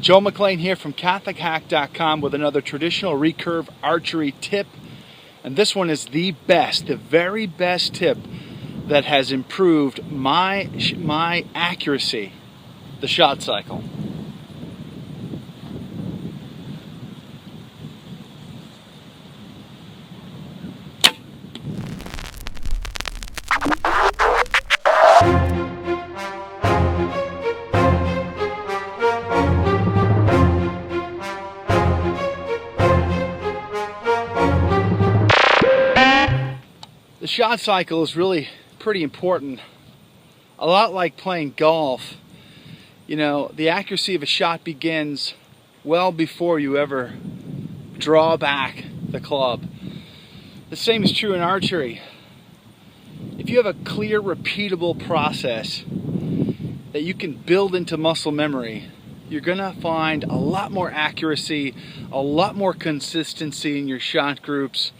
Joe McClane here from CatholicHack.com with another traditional recurve archery tip. And this one is the best, the very best tip that has improved my accuracy, the shot cycle. The shot cycle is really pretty important. A lot like playing golf. You know, the accuracy of a shot begins well before you ever draw back the club. The same is true in archery. If you have a clear, repeatable process that you can build into muscle memory, you're gonna find a lot more accuracy, a lot more consistency in your shot groups.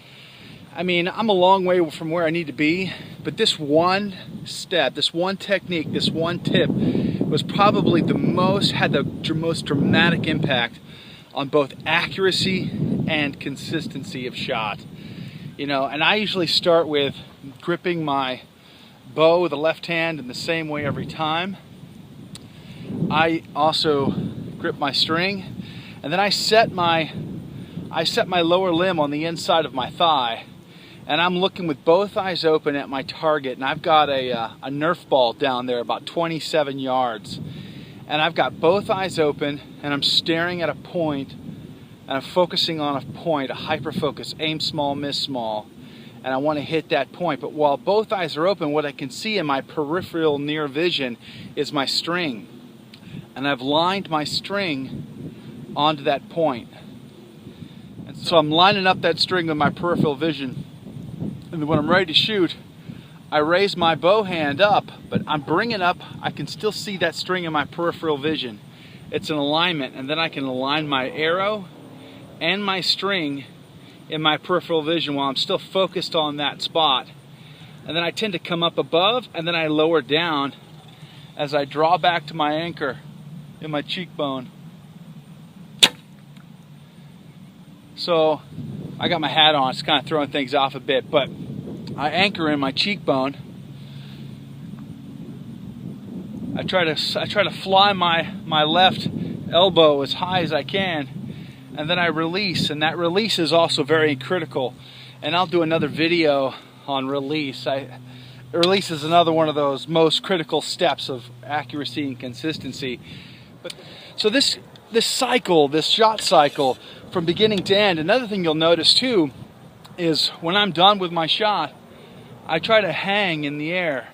I mean, I'm a long way from where I need to be, but this one step, this one technique, this one tip was probably had the most dramatic impact on both accuracy and consistency of shot. You know, and I usually start with gripping my bow with the left hand in the same way every time. I also grip my string, and then I set my lower limb on the inside of my thigh. And I'm looking with both eyes open at my target, and I've got a Nerf ball down there about 27 yards. And I've got both eyes open, and I'm staring at a point, and I'm focusing on a point, a hyper focus, aim small, miss small. And I want to hit that point. But while both eyes are open, what I can see in my peripheral near vision is my string. And I've lined my string onto that point. And so I'm lining up that string with my peripheral vision. And when I'm ready to shoot, I raise my bow hand up, but I'm bringing up, I can still see that string in my peripheral vision. It's an alignment, and then I can align my arrow and my string in my peripheral vision while I'm still focused on that spot. And then I tend to come up above, and then I lower down as I draw back to my anchor in my cheekbone. So I got my hat on, it's kind of throwing things off a bit, but I anchor in my cheekbone. I try to fly my left elbow as high as I can, and then I release, and that release is also very critical. And I'll do another video on release. Release is another one of those most critical steps of accuracy and consistency. So this cycle, this shot cycle, from beginning to end, another thing you'll notice too is when I'm done with my shot, I try to hang in the air.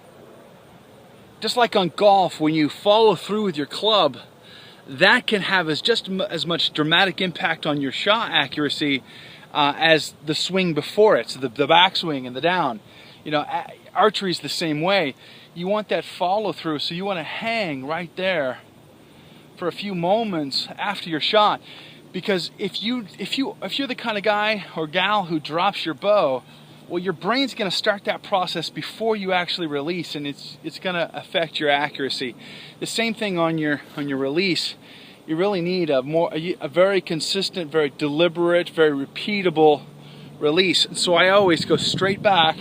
Just like on golf, when you follow through with your club, that can have just as much dramatic impact on your shot accuracy as the swing before it, so the backswing and the down. You know, archery is the same way. You want that follow through, so you want to hang right there for a few moments after your shot. Because if you're the kind of guy or gal who drops your bow, well, your brain's going to start that process before you actually release, and it's going to affect your accuracy. The same thing on your release. You really need a very consistent, very deliberate, very repeatable release. And so I always go straight back,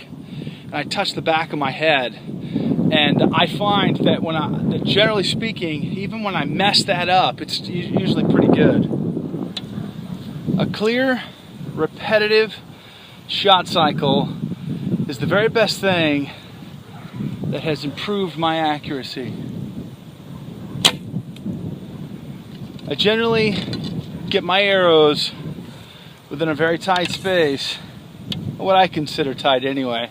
and I touch the back of my head. And I find that generally speaking, even when I mess that up, it's usually pretty good. A clear, repetitive shot cycle is the very best thing that has improved my accuracy. I generally get my arrows within a very tight space, what I consider tight anyway.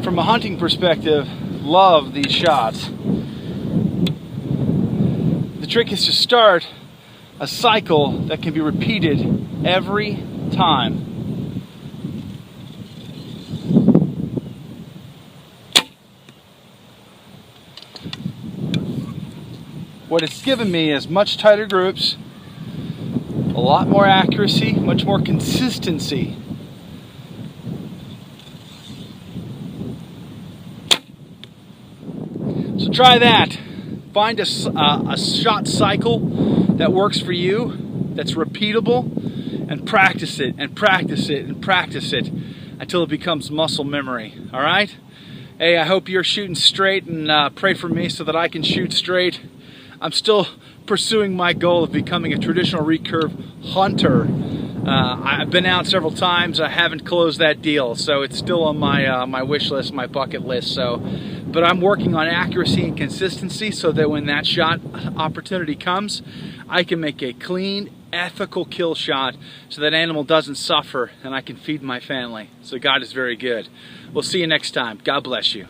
From a hunting perspective, love these shots. The trick is to start a cycle that can be repeated every time. What it's given me is much tighter groups, a lot more accuracy, much more consistency. So try that. Find a shot cycle that works for you, that's repeatable, and practice it and practice it and practice it until it becomes muscle memory. All right? Hey, I hope you're shooting straight, and pray for me so that I can shoot straight. I'm still pursuing my goal of becoming a traditional recurve hunter. I've been out several times. I haven't closed that deal, so it's still on my my wish list, my bucket list. But I'm working on accuracy and consistency so that when that shot opportunity comes, I can make a clean, ethical kill shot so that animal doesn't suffer and I can feed my family. So God is very good. We'll see you next time. God bless you.